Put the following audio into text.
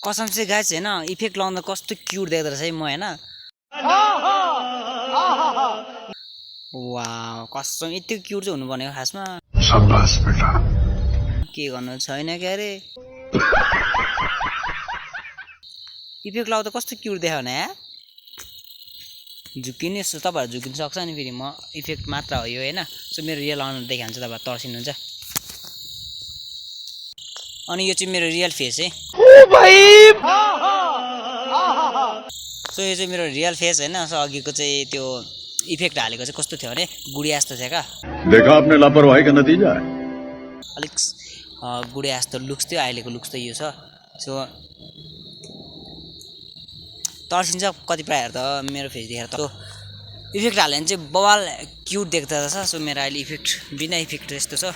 कसम से गाइस हैन इफेक्ट लाउँदा कस्तो क्यूट देख्दो रहेछ है म हैन वाउ कसम यति क्यूट चाहिँ हुनु भनेको खासमा शाबाश बेटा के गर्नु छैन के रे इफेक्ट लाउँदा कस्तो क्यूट देखाउने है झुकिने सो तपाईहरु झुकिन सक्छ नि फेरि म इफेक्ट मात्र हो यो हैन सो मेरो रियल अनुहार देखान्छ तपाईहरु तर्सिनुहुन्छ अनि यो चाहिँ मेरो रियल फेस है ओ भाई सो यो चाहिँ मेरो रियल फेस हैन सो अघिको चाहिँ त्यो इफेक्ट हालेको चाहिँ कस्तो थियो भने गुडिया जस्तो थियो का देखा आपने लापरवाही का नतीजा है अलिक गुडिया जस्तो लुक्स थियो अहिलेको लुक्स त यो छ सो तर्सिन्छ कति प्रायहरू त मेरो फेस देखेर त इफेक्ट हाल्यो भने चाहिँ बवाल क्यूट देख्दो रहेछ सो मेरो अहिले इफेक्ट बिना इफेक्ट यस्तो छ